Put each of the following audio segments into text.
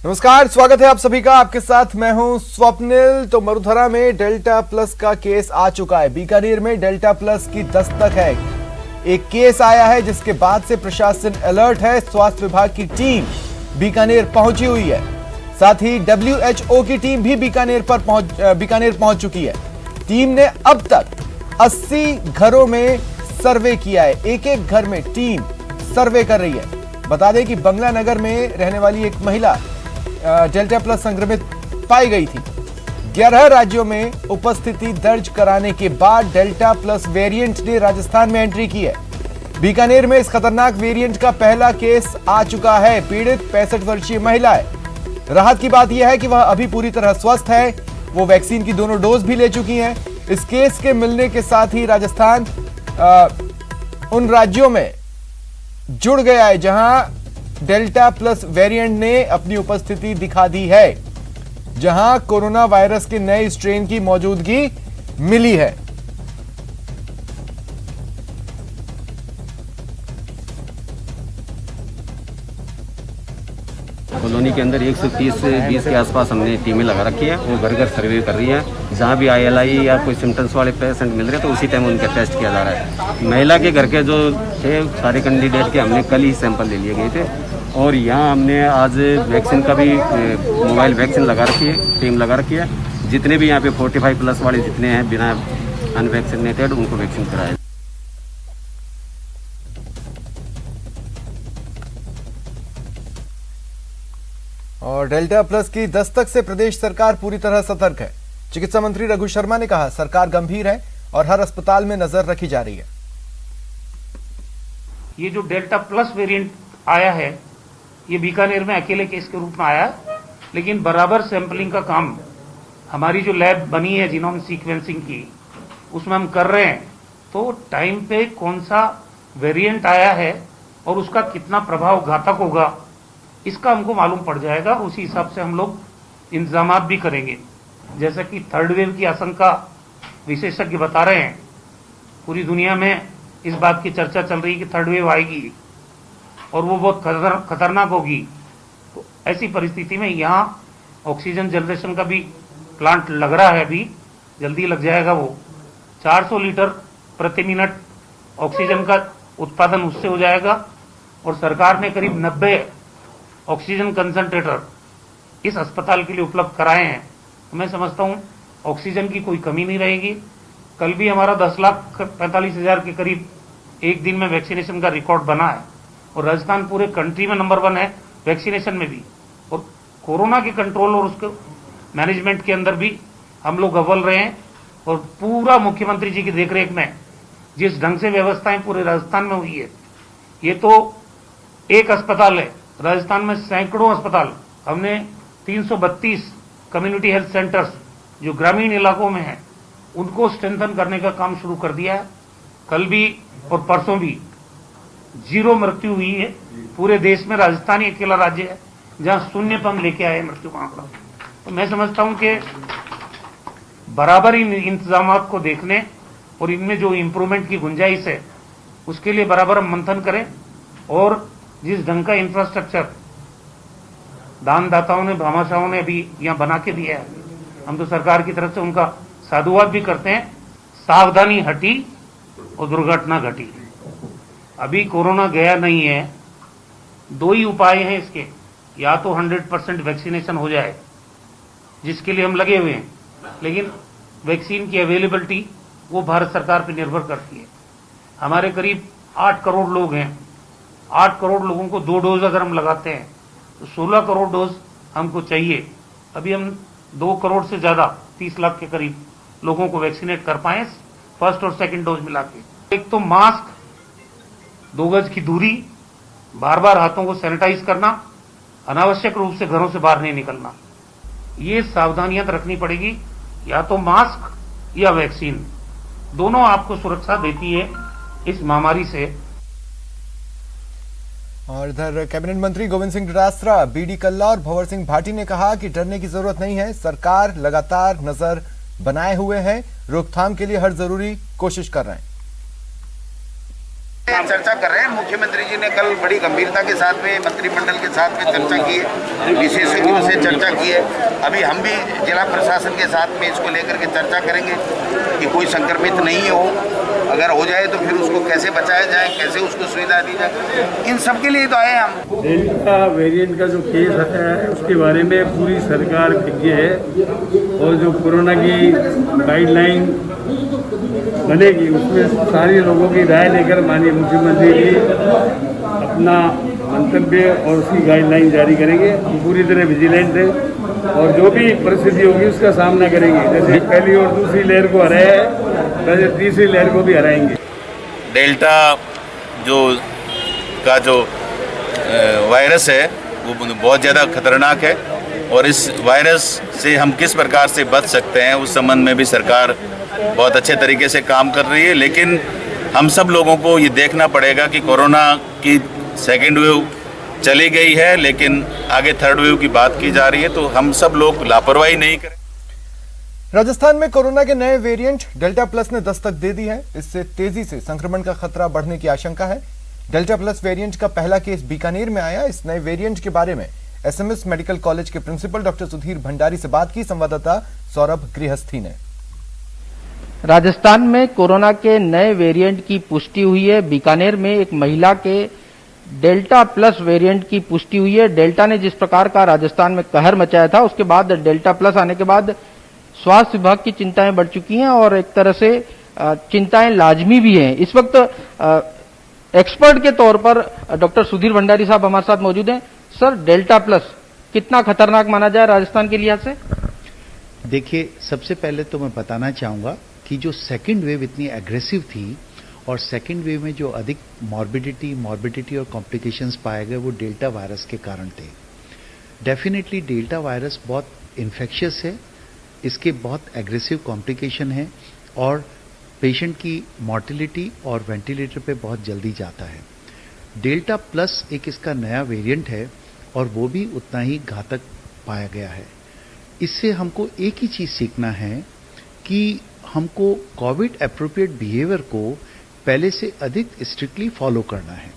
नमस्कार, स्वागत है आप सभी का। आपके साथ मैं हूं स्वप्निल। तो मरुधरा में डेल्टा प्लस का केस आ चुका है। बीकानेर में डेल्टा प्लस की दस्तक है। एक केस आया है जिसके बाद से प्रशासन अलर्ट है। स्वास्थ्य विभाग की टीम बीकानेर पहुंची हुई है। साथ ही WHO की टीम भी बीकानेर पहुंच चुकी है। टीम ने अब तक 80 घरों में सर्वे किया है। एक एक घर में टीम सर्वे कर रही है। बता दें कि बंगला नगर में रहने वाली एक महिला डेल्टा प्लस संक्रमित पाई गई थी। 11 राज्यों में उपस्थिति दर्ज कराने के बाद डेल्टा प्लस वेरिएंट ने राजस्थान में एंट्री की है। बीकानेर में इस खतरनाक वेरिएंट का पहला केस आ चुका है। पीड़ित 65 वर्षीय महिला है। राहत की बात यह है कि वह अभी पूरी तरह स्वस्थ है। वो वैक्सीन की दोनों डोज भी ले चुकी हैं। इस केस के मिलने के साथ ही राजस्थान उन राज्यों में जुड़ गया है जहां डेल्टा प्लस वेरिएंट ने अपनी उपस्थिति दिखा दी है, जहां कोरोना वायरस के नए स्ट्रेन की मौजूदगी मिली है। कॉलोनी के अंदर 130 से 20 के आसपास हमने टीमें लगा रखी है। वो घर घर सर्वे कर रही है। जहाँ भी ILI या कोई सिम्टम्स वाले पेशेंट मिल रहे हैं तो उसी टाइम उनका टेस्ट किया जा रहा है। महिला के घर के जो थे सारे कैंडिडेट के हमने कल ही सैंपल ले लिए गए थे और यहाँ हमने आज वैक्सीन का भी मोबाइल वैक्सीन लगा रखी है, टीम लगा रखी है। जितने भी यहाँ पे 45 प्लस वाले जितने हैं बिना अनवैक्सीनेटेड उनको वैक्सीन कराया। और डेल्टा प्लस की दस्तक से प्रदेश सरकार पूरी तरह सतर्क है। चिकित्सा मंत्री रघु शर्मा ने कहा, सरकार गंभीर है और हर अस्पताल में नजर रखी जा रही है। ये जो डेल्टा प्लस वेरिएंट आया है ये बीकानेर में अकेले केस के रूप में आया, लेकिन बराबर सैंपलिंग का काम हमारी जो लैब बनी है जीनोम सीक्वेंसिंग की उसमें हम कर रहे हैं। तो टाइम पे कौन सा वेरिएंट आया है और उसका कितना प्रभाव घातक होगा इसका हमको मालूम पड़ जाएगा। उसी हिसाब से हम लोग इंतजाम भी करेंगे। जैसा कि थर्ड वेव की आशंका विशेषज्ञ बता रहे हैं, पूरी दुनिया में इस बात की चर्चा चल रही है कि थर्ड वेव आएगी और वो बहुत खतरनाक होगी। तो ऐसी परिस्थिति में यहाँ ऑक्सीजन जनरेशन का भी प्लांट लग रहा है, अभी जल्दी लग जाएगा। वो 400 लीटर प्रति मिनट ऑक्सीजन का उत्पादन उससे हो जाएगा और सरकार ने करीब 90 ऑक्सीजन कंसंट्रेटर इस अस्पताल के लिए उपलब्ध कराए हैं। तो मैं समझता हूं ऑक्सीजन की कोई कमी नहीं रहेगी। कल भी हमारा 10,45,000 के करीब एक दिन में वैक्सीनेशन का रिकॉर्ड बना है और राजस्थान पूरे कंट्री में नंबर 1 है वैक्सीनेशन में भी, और कोरोना के कंट्रोल और उसके मैनेजमेंट के अंदर भी हम लोग अव्वल रहे हैं। और पूरा मुख्यमंत्री जी की देखरेख में जिस ढंग से व्यवस्थाएं पूरे राजस्थान में हुई है, ये तो एक अस्पताल है, राजस्थान में सैकड़ों अस्पताल। हमने 332 कम्युनिटी हेल्थ सेंटर्स जो ग्रामीण इलाकों में हैं उनको स्ट्रेंथन करने का काम शुरू कर दिया है। कल भी और परसों भी 0 मृत्यु हुई है। पूरे देश में राजस्थान ही अकेला राज्य है जहां शून्य पर लेके आए मृत्यु का आंकड़ा। तो मैं समझता हूं कि बराबर इन इंतजाम को देखने और इनमें जो इंप्रूवमेंट की गुंजाइश है उसके लिए बराबर हम मंथन करें। और जिस ढंग का इंफ्रास्ट्रक्चर दानदाताओं ने, भामाशाहों ने अभी यहाँ बना के दिया है, हम तो सरकार की तरफ से उनका साधुवाद भी करते हैं। सावधानी हटी और दुर्घटना घटी। अभी कोरोना गया नहीं है। 2 ही उपाय हैं इसके, या तो 100% वैक्सीनेशन हो जाए जिसके लिए हम लगे हुए हैं, लेकिन वैक्सीन की अवेलेबिलिटी वो भारत सरकार पर निर्भर करती है। हमारे करीब 8 करोड़ लोग हैं। 8 करोड़ लोगों को 2 डोज अगर हम लगाते हैं तो 16 करोड़ डोज हमको चाहिए। अभी हम 2 करोड़ से ज्यादा 30 लाख के करीब लोगों को वैक्सीनेट कर पाए फर्स्ट और सेकंड डोज मिला के। एक तो मास्क, 2 गज की दूरी, बार बार हाथों को सैनिटाइज करना, अनावश्यक रूप से घरों से बाहर नहीं निकलना, ये सावधानियां रखनी पड़ेगी। या तो मास्क या वैक्सीन, दोनों आपको सुरक्षा देती है इस महामारी से। और इधर कैबिनेट मंत्री गोविंद सिंह डोटासरा, BD कल्ला और भंवर सिंह भाटी ने कहा कि डरने की जरूरत नहीं है। सरकार लगातार नजर बनाए हुए है, रोकथाम के लिए हर जरूरी कोशिश कर रहे हैं। चर्चा कर रहे हैं। मुख्यमंत्री जी ने कल बड़ी गंभीरता के साथ में मंत्रिमंडल के साथ में चर्चा की है, विशेषज्ञों से चर्चा की है। अभी हम भी जिला प्रशासन के साथ में इसको लेकर के चर्चा करेंगे कि कोई संक्रमित नहीं हो, अगर हो जाए तो फिर उसको कैसे बचाया जाए, कैसे उसको सुविधा दी जाए, इन सब के लिए तो आए हैं हम। डेल्टा वेरिएंट का जो केस आता है उसके बारे में पूरी सरकार विज्ञ है और जो कोरोना की गाइडलाइन बनेगी उसमें सारे लोगों की राय लेकर माननीय मुख्यमंत्री जी अपना मंतव्य और उसकी गाइडलाइन जारी करेंगे। हम पूरी तरह विजिलेंट है और जो भी परिस्थिति होगी उसका सामना करेंगे। जैसे पहली और दूसरी लहर को हराया है वैसे तीसरी लहर को भी हराएंगे। डेल्टा जो वायरस है वो बहुत ज़्यादा खतरनाक है और इस वायरस से हम किस प्रकार से बच सकते हैं उस संबंध में भी सरकार बहुत अच्छे तरीके से काम कर रही है। लेकिन हम सब लोगों को ये देखना पड़ेगा कि कोरोना की सेकेंड वेव चली गई है लेकिन आगे थर्ड वेव की बात की जा रही है, तो हम सब लोग लापरवाही नहीं करें। राजस्थान में कोरोना के नए वेरिएंट डेल्टा प्लस ने दस्तक दे दी है। इससे तेजी से संक्रमण का खतरा बढ़ने की आशंका है। डेल्टा प्लस वेरिएंट का पहला केस बीकानेर में आया। इस नए वेरिएंट के बारे में एसएमएस मेडिकल कॉलेज के प्रिंसिपल डॉक्टर सुधीर भंडारी से बात की संवाददाता सौरभ गृहस्थी ने। राजस्थान में कोरोना के नए वेरिएंट की पुष्टि हुई है। बीकानेर में एक महिला के डेल्टा प्लस वेरिएंट की पुष्टि हुई है। डेल्टा ने जिस प्रकार का राजस्थान में कहर मचाया था उसके बाद डेल्टा प्लस आने के बाद स्वास्थ्य विभाग की चिंताएं बढ़ चुकी हैं और एक तरह से चिंताएं लाजमी भी हैं। इस वक्त एक्सपर्ट के तौर पर डॉक्टर सुधीर भंडारी साहब हमारे साथ मौजूद हैं। सर, डेल्टा प्लस कितना खतरनाक माना जाए राजस्थान के लिहाज से? देखिए, सबसे पहले तो मैं बताना चाहूंगा कि जो सेकेंड वेव इतनी एग्रेसिव थी और सेकेंड वेव में जो अधिक मॉर्बिडिटी और कॉम्प्लिकेशंस पाए गए वो डेल्टा वायरस के कारण थे। डेफिनेटली डेल्टा वायरस बहुत इन्फेक्शियस है, इसके बहुत एग्रेसिव कॉम्प्लिकेशन है और पेशेंट की मॉर्टिलिटी और वेंटिलेटर पे बहुत जल्दी जाता है। डेल्टा प्लस एक इसका नया वेरिएंट है और वो भी उतना ही घातक पाया गया है। इससे हमको एक ही चीज सीखना है कि हमको कोविड एप्रोप्रिएट बिहेवियर को पहले से अधिक स्ट्रिक्टली फॉलो करना है।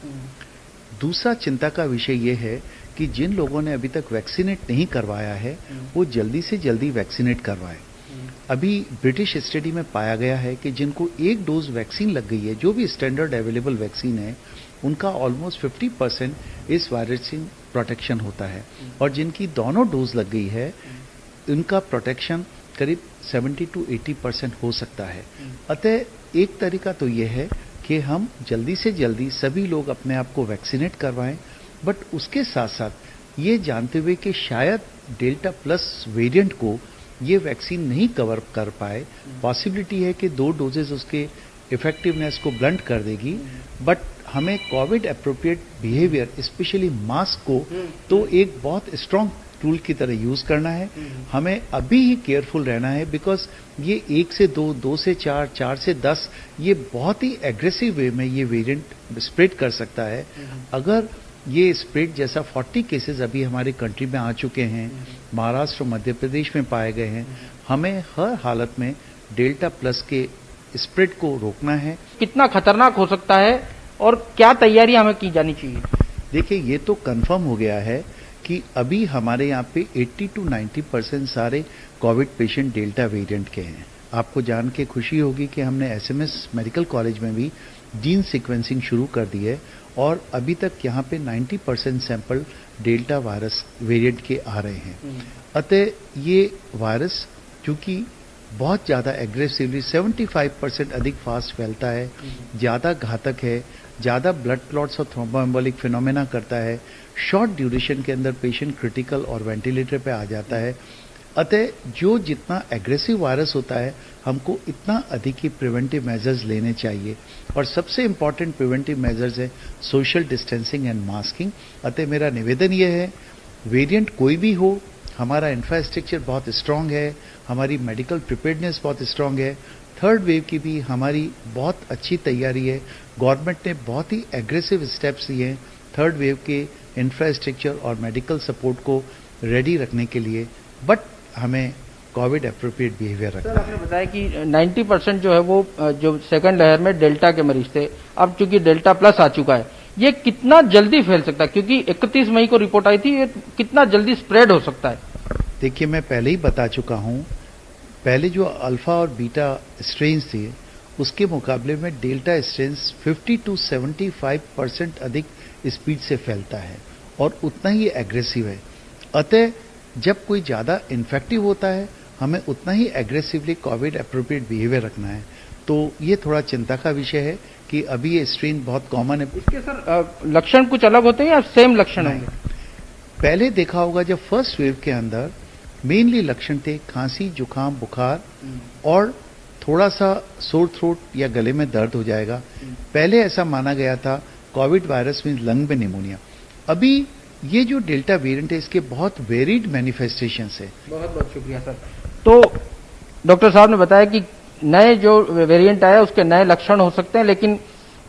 दूसरा चिंता का विषय यह है कि जिन लोगों ने अभी तक वैक्सीनेट नहीं करवाया है वो जल्दी से जल्दी वैक्सीनेट करवाएं। अभी ब्रिटिश स्टडी में पाया गया है कि जिनको एक डोज वैक्सीन लग गई है, जो भी स्टैंडर्ड अवेलेबल वैक्सीन है, उनका ऑलमोस्ट 50% इस वायरस से प्रोटेक्शन होता है और जिनकी दोनों डोज लग गई है उनका प्रोटेक्शन करीब 70 to 80% हो सकता है। अतः एक तरीका तो यह है कि हम जल्दी से जल्दी सभी लोग अपने आप को वैक्सीनेट करवाएं, बट उसके साथ साथ ये जानते हुए कि शायद डेल्टा प्लस वेरिएंट को ये वैक्सीन नहीं कवर कर पाए, पॉसिबिलिटी है कि 2 डोजेज उसके इफेक्टिवनेस को ब्लंट कर देगी, बट हमें Covid appropriate behaviour specially mask को तो एक बहुत स्ट्रांग टूल की तरह यूज करना है। हमें अभी ही केयरफुल रहना है बिकॉज ये 1 से 2, 2 से 4, 4 से 10 ये बहुत ही एग्रेसिव वे में ये वेरिएंट स्प्रेड कर सकता है। अगर ये स्प्रेड जैसा 40 केसेस अभी हमारे कंट्री में आ चुके हैं, महाराष्ट्र और मध्य प्रदेश में पाए गए हैं, हमें हर हालत में डेल्टा प्लस के स्प्रेड को रोकना है। कितना खतरनाक हो सकता है और क्या तैयारी हमें की जानी चाहिए? देखिए, ये तो कंफर्म हो गया है कि अभी हमारे यहाँ पे 80 to 90% सारे कोविड पेशेंट डेल्टा वेरिएंट के हैं। आपको जान के खुशी होगी कि हमने एसएमएस मेडिकल कॉलेज में भी जीन सीक्वेंसिंग शुरू कर दी है और अभी तक यहाँ पे 90% सैंपल डेल्टा वायरस वेरिएंट के आ रहे हैं। अतः ये वायरस चूंकि बहुत ज़्यादा एग्रेसिवली 75% अधिक फास्ट फैलता है, ज़्यादा घातक है, ज़्यादा ब्लड क्लॉट्स और थ्रोम्बोएम्बोलिक फिनोमेना करता है, शॉर्ट ड्यूरेशन के अंदर पेशेंट क्रिटिकल और वेंटिलेटर पे आ जाता है। अतः जो जितना एग्रेसिव वायरस होता है हमको इतना अधिक ही प्रिवेंटिव मेजर्स लेने चाहिए और सबसे इंपॉर्टेंट प्रिवेंटिव मेजर्स है सोशल डिस्टेंसिंग एंड मास्किंग। अतः मेरा निवेदन यह है, वेरिएंट कोई भी हो, हमारा इंफ्रास्ट्रक्चर बहुत स्ट्रांग है, हमारी मेडिकल प्रिपेयर्डनेस बहुत स्ट्रांग है, थर्ड वेव की भी हमारी बहुत अच्छी तैयारी है। गवर्नमेंट ने बहुत ही एग्रेसिव स्टेप्स लिए हैं थर्ड वेव के इंफ्रास्ट्रक्चर और मेडिकल सपोर्ट को रेडी रखने के लिए, बट हमें कोविड एप्रोप्रिएट बिहेवियर रखना है। आपने बताया कि 90% जो है वो जो सेकंड लहर में डेल्टा के मरीज थे, अब चूंकि डेल्टा प्लस आ चुका है, ये कितना जल्दी फैल सकता है? क्योंकि 31 मई को रिपोर्ट आई थी, ये कितना जल्दी स्प्रेड हो सकता है? देखिए, मैं पहले ही बता चुका हूं, पहले जो अल्फा और बीटा स्ट्रेन्स थे उसके मुकाबले में डेल्टा स्ट्रेन्स 50 to 75% अधिक स्पीड से फैलता है और उतना ही एग्रेसिव है। अतः जब कोई ज्यादा इन्फेक्टिव होता है, हमें उतना ही एग्रेसिवली कोविड एप्रोप्रिएट बिहेवियर रखना है। तो ये थोड़ा चिंता का विषय है कि अभी ये स्ट्रेन बहुत कॉमन है। इसके सर लक्षण कुछ अलग होते हैं या सेम लक्षण होंगे? पहले देखा होगा जब फर्स्ट वेव के अंदर मेनली लक्षण थे खांसी, जुकाम, बुखार और थोड़ा सा सोर थ्रोट या गले में दर्द हो जाएगा। पहले ऐसा माना गया था कोविड वायरस में लंग में निमोनिया। अभी ये जो डेल्टा वेरिएंट है इसके बहुत वेरिड मैनिफेस्टेशंस है। बहुत बहुत शुक्रिया सर। तो डॉक्टर साहब ने बताया कि नए जो वेरिएंट आया उसके नए लक्षण हो सकते हैं, लेकिन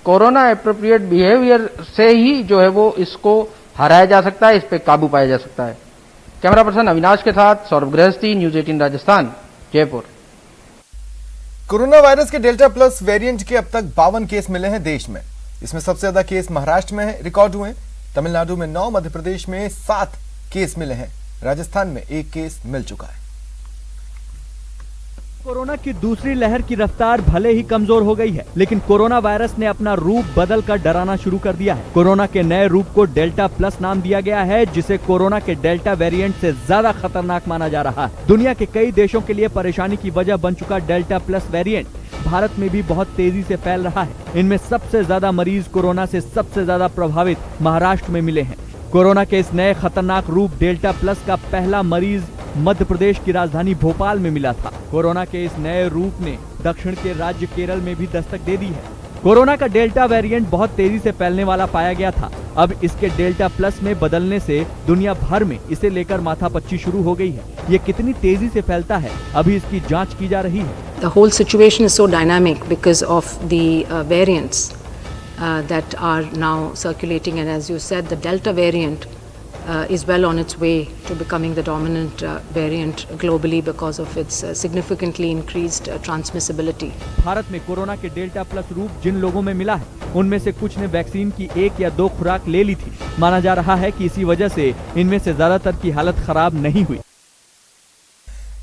कोरोना एप्रोप्रिएट बिहेवियर से ही जो है वो इसको हराया जा सकता है, इस पे काबू पाया जा सकता है। कैमरा पर्सन अविनाश के साथ सौरभ गृहस्थी, news 18 Rajasthan, Jaipur. Corona virus के डेल्टा प्लस वेरिएंट के अब तक 52 केस मिले हैं देश में। इसमें सबसे ज्यादा केस महाराष्ट्र में रिकॉर्ड हुए, तमिलनाडु में 9, मध्य प्रदेश में 7 केस मिले हैं, राजस्थान में 1 केस मिल चुका है। कोरोना की दूसरी लहर की रफ्तार भले ही कमजोर हो गई है, लेकिन कोरोना वायरस ने अपना रूप बदलकर डराना शुरू कर दिया है। कोरोना के नए रूप को डेल्टा प्लस नाम दिया गया है, जिसे कोरोना के डेल्टा वेरिएंट से ज्यादा खतरनाक माना जा रहा है। दुनिया के कई देशों के लिए परेशानी की वजह बन चुका डेल्टा प्लस वेरिएंट भारत में भी बहुत तेजी से फैल रहा है। इनमें सबसे ज्यादा मरीज कोरोना से सबसे ज्यादा प्रभावित महाराष्ट्र में मिले हैं। कोरोना के इस नए खतरनाक रूप डेल्टा प्लस का पहला मरीज मध्य प्रदेश की राजधानी भोपाल में मिला था। कोरोना के इस नए रूप ने दक्षिण के राज्य केरल में भी दस्तक दे दी है। कोरोना का डेल्टा वेरिएंट बहुत तेजी से फैलने वाला पाया गया था। अब इसके डेल्टा प्लस में बदलने से दुनिया भर में इसे लेकर माथापच्ची शुरू हो गई है। ये कितनी तेजी से फैलता है, अभी इसकी जांच की जा रही है। The whole situation is so dynamic because of the variants that are now circulating, and as you said, the Delta variant is well on its way to becoming the dominant variant globally because of its significantly increased transmissibility. Bharat में corona के delta plus रूप जिन लोगों में मिला है, उनमें से कुछ ने वैक्सीन की 1 या 2 खुराक ले ली थी। माना जा रहा है कि इसी वजह से इनमें से ज्यादातर की हालत खराब नहीं हुई।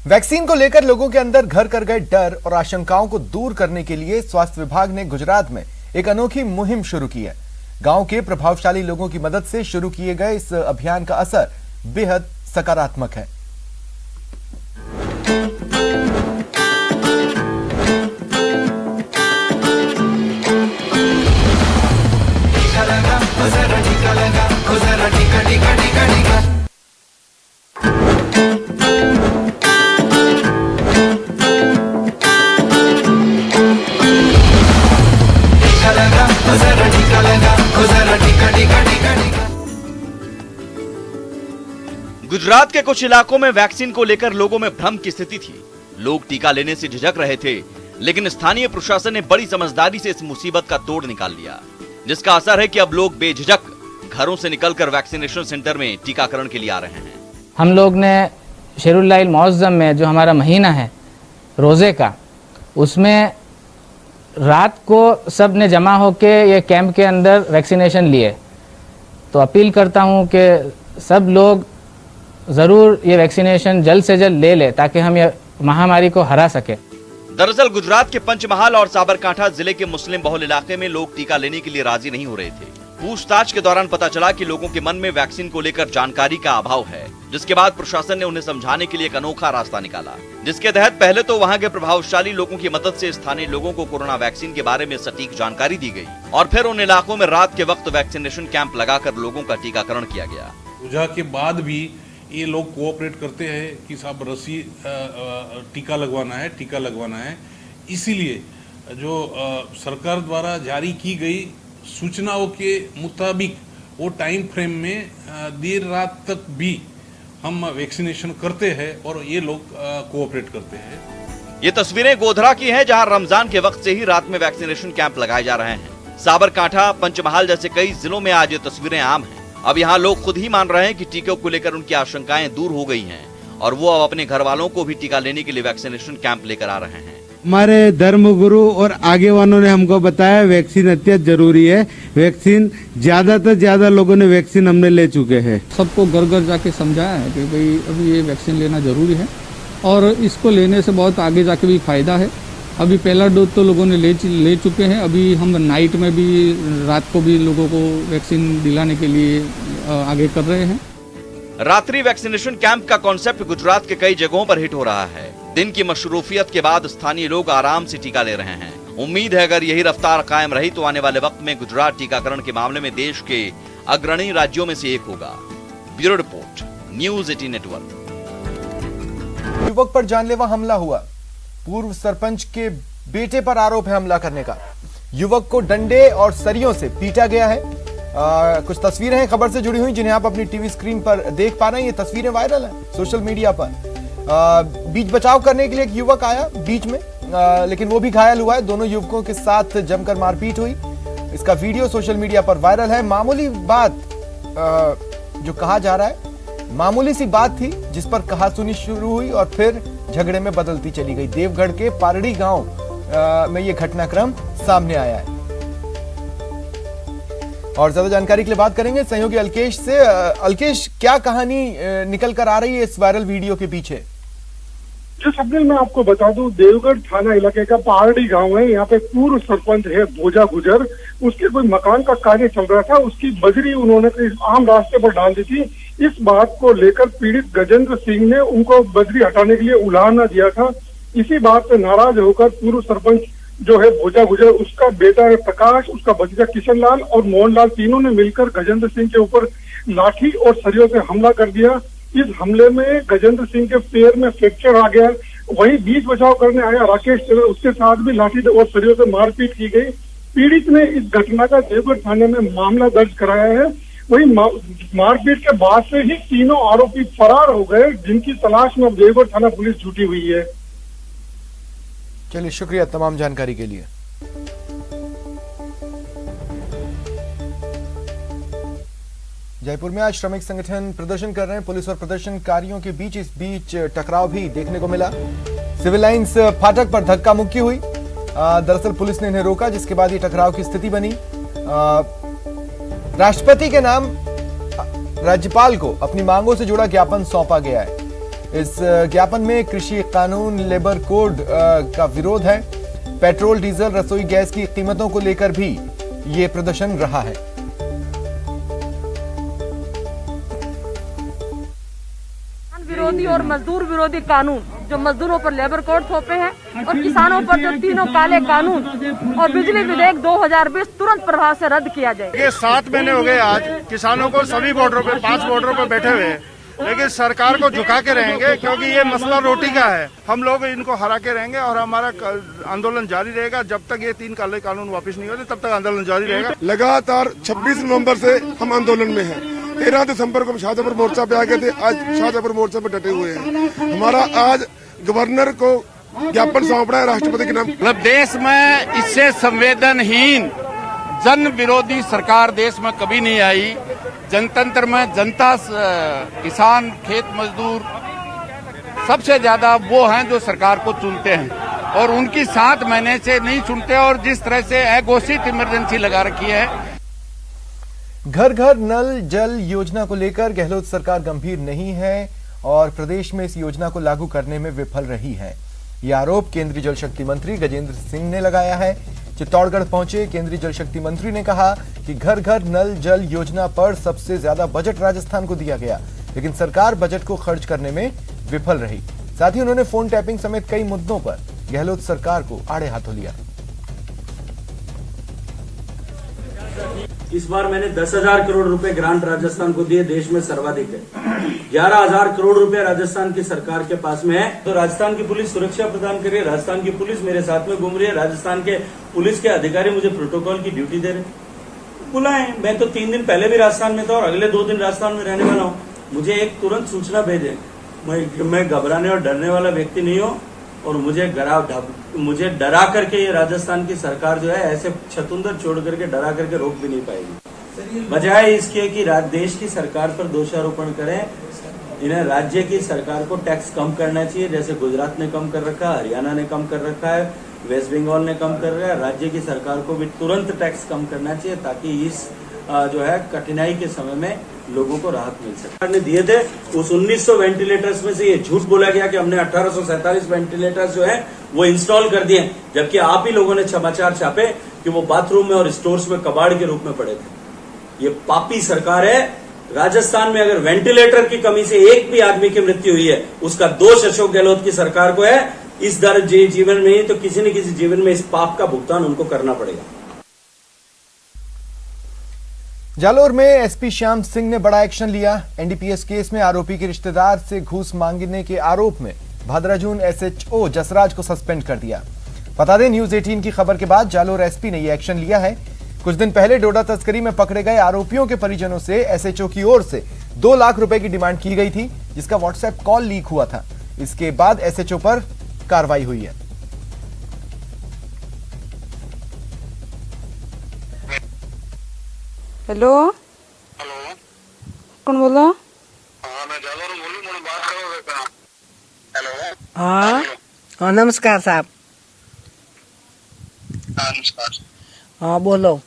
वैक्सीन को लेकर लोगों के अंदर घर कर गए डर और आशंकाओं को दूर करने के लिए स्वास्थ्य विभाग ने गुजरात में एक अनोखी मुहिम शुरू की है। गांव के प्रभावशाली लोगों की मदद से शुरू किए गए इस अभियान का असर बेहद सकारात्मक है। गुजरात के कुछ इलाकों में वैक्सीन को लेकर लोगों में भ्रम की स्थिति थी। लोग टीका लेने से झिझक रहे थे, लेकिन स्थानीय प्रशासन ने बड़ी समझदारी से इस मुसीबत का तोड़ निकाल लिया, जिसका असर है कि अब लोग बेझिझक घरों से निकलकर वैक्सीनेशन सेंटर में टीकाकरण के लिए आ रहे हैं। हम लोग ने शेरुल्लाइल मौज़म में जो हमारा महीना है रोजे का, उसमें रात को सब ने जमा होके ये कैंप के अंदर वैक्सीनेशन लिए। तो अपील करता हूँ कि सब लोग जरूर ये वैक्सीनेशन जल्द से जल्द ले ले, ताकि हम ये महामारी को हरा सके। दरअसल गुजरात के पंचमहाल और साबरकांठा जिले के मुस्लिम बहुल इलाके में लोग टीका लेने के लिए राजी नहीं हो रहे थे। पूछताछ के दौरान पता चला कि लोगों के मन में वैक्सीन को लेकर जानकारी का अभाव है, जिसके बाद प्रशासन ने उन्हें समझाने के लिए एक अनोखा रास्ता निकाला, जिसके तहत पहले तो वहां के प्रभावशाली लोगों की मदद से स्थानीय लोगों को कोरोना वैक्सीन के बारे में सटीक जानकारी दी गई और फिर उन इलाकों में रात के वक्त वैक्सीनेशन कैंप लगाकर लोगों का टीकाकरण किया गया। पूजा के बाद भी ये लोग कोऑपरेट करते हैं कि साहब रस्सी टीका लगवाना है। इसीलिए जो सरकार द्वारा जारी की गई सूचनाओं के मुताबिक वो टाइम फ्रेम में देर रात तक भी हम वैक्सीनेशन करते हैं और ये लोग कोऑपरेट करते हैं। ये तस्वीरें गोधरा की हैं, जहां रमजान के वक्त से ही रात में वैक्सीनेशन कैंप लगाए जा रहे हैं। साबरकांठा, पंचमहाल जैसे कई जिलों में आज ये तस्वीरें आम हैं। अब यहाँ लोग खुद ही मान रहे हैं कि टीकों को लेकर उनकी आशंकाएं दूर हो गई हैं और वो अब अपने घर वालों को भी टीका लेने के लिए वैक्सीनेशन कैंप लेकर आ रहे हैं। हमारे धर्मगुरु और आगे वालों ने हमको बताया वैक्सीन अत्यंत जरूरी है। वैक्सीन ज्यादा से ज्यादा लोगों ने वैक्सीन हमने ले चुके हैं। सबको घर घर जाके समझाया है कि भाई अभी ये वैक्सीन लेना जरूरी है और इसको लेने से बहुत आगे जाके भी फायदा है। अभी पहला डोज तो लोगों ने ले चुके हैं। अभी हम नाइट में भी, रात को भी लोगों को वैक्सीन दिलाने के लिए आगे कर रहे हैं। रात्रि वैक्सीनेशन कैंप का कॉन्सेप्ट गुजरात के कई जगहों पर हिट हो रहा है। दिन की मशरूफियत के बाद स्थानीय लोग आराम से टीका ले रहे हैं। उम्मीद है अगर यही रफ्तार कायम रही तो आने वाले वक्त में गुजरात टीकाकरण के मामले में देश के अग्रणी राज्यों में से एक होगा। Bureau report, news 18 network. युवक पर जानलेवा हमला हुआ। पूर्व सरपंच के बेटे पर आरोप है हमला करने का। युवक को डंडे और सरियों से पीटा गया है। कुछ तस्वीरें हैं खबर से जुड़ी हुई जिन्हें आप अपनी टीवी स्क्रीन पर देख पा रहे हैं। ये तस्वीरें वायरल हैं सोशल मीडिया पर। बीच बचाव करने के लिए एक युवक आया बीच में, लेकिन वो भी घायल हुआ है। दोनों युवकों के साथ जमकर मारपीट हुई। इसका वीडियो सोशल मीडिया पर वायरल है। मामूली बात जो कहा जा रहा है, मामूली सी बात थी जिस पर कहासुनी शुरू हुई और फिर झगड़े में बदलती चली गई। देवगढ़ के पारड़ी गांव में ये घटनाक्रम सामने आया है। और ज्यादा जानकारी के लिए बात करेंगे सहयोगी अल्केश से। अल्केश, क्या कहानी निकल कर आ रही है इस वायरल वीडियो के पीछे? जो स्वप्निल, मैं आपको बता दूं, देवगढ़ थाना इलाके का पहाड़ी गांव है। यहाँ पे पूर्व सरपंच है भोजा गुजर। उसके कोई मकान का कार्य चल रहा था, उसकी बजरी उन्होंने आम रास्ते पर डाल दी थी। इस बात को लेकर पीड़ित गजेंद्र सिंह ने उनको बजरी हटाने के लिए उलाहना दिया था। इसी बात से नाराज होकर पूर्व सरपंच जो है भोजा गुजर, उसका बेटा है प्रकाश, उसका भतीजा किशन लाल और मोहन लाल, तीनों ने मिलकर गजेंद्र सिंह के ऊपर लाठी और सरियों से हमला कर दिया। इस हमले में गजेंद्र सिंह के पैर में फ्रैक्चर आ गया। वहीं बीच बचाव करने आया राकेश, उसके साथ भी लाठी और सरियों से मारपीट की गई। पीड़ित ने इस घटना का देवगढ़ थाने में मामला दर्ज कराया है। वहीं मारपीट के बाद से ही तीनों आरोपी फरार हो गए, जिनकी तलाश में देवगढ़ थाना पुलिस जुटी हुई है। चलिए, शुक्रिया तमाम जानकारी के लिए। जयपुर में आज श्रमिक संगठन प्रदर्शन कर रहे हैं। पुलिस और प्रदर्शनकारियों के बीच इस बीच टकराव भी देखने को मिला। सिविल लाइंस फाटक पर धक्का मुक्की हुई। दरअसल पुलिस ने इन्हें रोका, जिसके बाद ये टकराव की स्थिति बनी। राष्ट्रपति के नाम राज्यपाल को अपनी मांगों से जुड़ा ज्ञापन सौंपा गया है। इस ज्ञापन में कृषि कानून, लेबर कोड का विरोध है। पेट्रोल, डीजल, रसोई गैस की कीमतों को लेकर भी ये प्रदर्शन रहा है। विरोधी और मजदूर विरोधी कानून जो मजदूरों पर लेबर कोड थोपे हैं और किसानों पर जो तीनों काले कानून और बिजली विधेयक 2020 तुरंत प्रभाव से रद्द किया जाए। ये 7 महीने हो गए आज किसानों को सभी बॉर्डरों पे 5 बॉर्डरों पे बैठे हुए हैं, लेकिन सरकार को झुका के रहेंगे क्योंकि ये मसला रोटी का है। हम लोग इनको हरा के रहेंगे और हमारा आंदोलन जारी रहेगा जब तक ये 3 काले कानून वापस नहीं होते, तब तक आंदोलन जारी रहेगा। लगातार 26 नवंबर से हम आंदोलन में हैं। 13 दिसंबर को हम शाहजहांपुर मोर्चा पे आ गए थे, आज शाहजहांपुर मोर्चा पे डटे हुए हैं। हमारा आज गवर्नर को ज्ञापन सौंपना है राष्ट्रपति के नाम। मतलब देश में इससे संवेदनहीन जन विरोधी सरकार देश में कभी नहीं आई। जनतंत्र में जनता, किसान, खेत मजदूर सबसे ज्यादा वो हैं जो सरकार को चुनते हैं और उनकी 7 महीने से नहीं चुनते और जिस तरह से अघोषित इमरजेंसी लगा रखी है। घर घर नल जल योजना को लेकर गहलोत सरकार गंभीर नहीं है और प्रदेश में इस योजना को लागू करने में विफल रही है। यह आरोप केंद्रीय जल शक्ति मंत्री गजेंद्र सिंह ने लगाया है। चित्तौड़गढ़ पहुंचे केंद्रीय जल शक्ति मंत्री ने कहा कि घर घर नल जल योजना पर सबसे ज्यादा बजट राजस्थान को दिया गया, लेकिन सरकार बजट को खर्च करने में विफल रही। साथ ही उन्होंने फोन टैपिंग समेत कई मुद्दों पर गहलोत सरकार को आड़े हाथों लिया। इस बार मैंने 10,000 करोड़ रुपए ग्रांट राजस्थान को दिए, देश में सर्वाधिक है। 11,000 करोड़ रुपए राजस्थान की सरकार के पास में है। तो राजस्थान की पुलिस सुरक्षा प्रदान कर रही है, राजस्थान की पुलिस मेरे साथ में घूम रही है, राजस्थान के पुलिस के अधिकारी मुझे प्रोटोकॉल की ड्यूटी दे रहे। बुलाएं, मैं तो 3 दिन पहले भी राजस्थान में था और अगले 2 दिन राजस्थान में रहने वाला हूँ। मुझे एक तुरंत सूचना भेजें। मैं घबराने और डरने वाला व्यक्ति नहीं हूँ और मुझे डरा करके ये राजस्थान की सरकार जो है ऐसे छतुंदर छोड़ करके डरा करके रोक भी नहीं पाएगी। बजाय इसके कि देश की सरकार पर दोषारोपण करें, इन्हें राज्य की सरकार को टैक्स कम करना चाहिए, जैसे गुजरात ने कम कर रखा है, हरियाणा ने कम कर रखा है, वेस्ट बंगाल ने कम कर रहा है। राज्य की सरकार को भी तुरंत टैक्स कम करना चाहिए ताकि इस जो है कठिनाई के समय में लोगों को राहत मिल सके। सरकार ने दिए थे उस 1900 वेंटिलेटर्स में से ये झूठ बोला गया कि हमने 1847 वेंटिलेटर्स जो है वो इंस्टॉल कर दिए, जबकि आप ही लोगों ने समाचार छापे कि वो बाथरूम में और स्टोर्स में कबाड़ के रूप में पड़े थे। ये पापी सरकार है। राजस्थान में अगर वेंटिलेटर की कमी से एक भी आदमी की मृत्यु हुई है, उसका दोष अशोक गहलोत की सरकार को है। इस दर जीवन में ही तो किसी न किसी जीवन में इस पाप का भुगतान उनको करना पड़ेगा। जालोर में एसपी श्याम सिंह ने बड़ा एक्शन लिया। एनडीपीएस केस में आरोपी के रिश्तेदार से घूस मांगने के आरोप में भादराजून एसएचओ जसराज को सस्पेंड कर दिया। बता दें, न्यूज 18 की खबर के बाद जालोर एसपी ने यह एक्शन लिया है। कुछ दिन पहले डोडा तस्करी में पकड़े गए आरोपियों के परिजनों से एसएचओ की ओर से 2 लाख रुपए की डिमांड की गई थी, जिसका व्हाट्सएप कॉल लीक हुआ था। इसके बाद एसएचओ पर कार्रवाई हुई है। हेलो, कौन बोलो? हाँ हाँ, नमस्कार साहब। हाँ बोलो।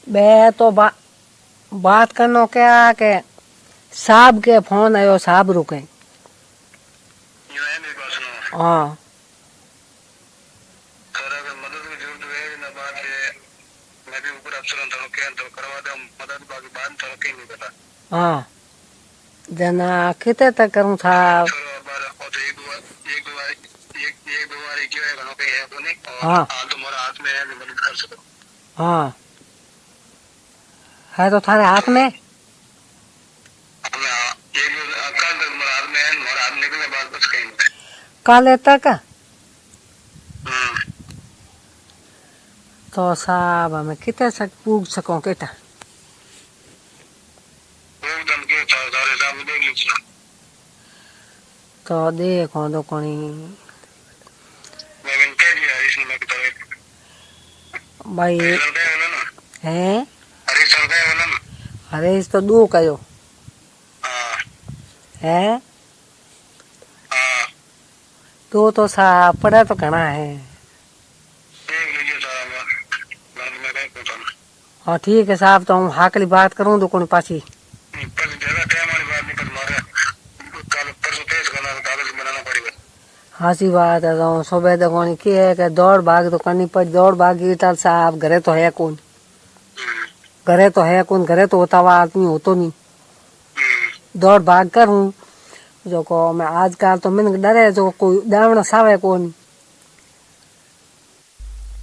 मैं तो बात करनो क्या के साहब के फोन आयो, साहब रुके। हाँ हाँ, जना कितने तक करूँ साहब? हाँ हाँ, है तो थारे हाथ में। काले तक तो साहब हमें कितने तक पूछ सको केटा? तो देखो तो कोनी भाई हैं? अरे इस तो 2 कयो है, 2 तो साहब पड़ा तो घना है। हाँ ठीक है साहब, तो हम हाकली बात करूँ तो कोनी पासी। हासी बात है, तो सुबह तो कोनी की है कि दौड़ भाग तो करनी पड़ी। दौड़ भाग की ताल साहब घरे तो है कौन, घरे तो है कौन, घरे तो होता हुआ आदमी हो तो नहीं। दौड़ भाग कर हूँ जो को मैं आजकल तो मैंने डरे जो कोई दावना सावे कौन।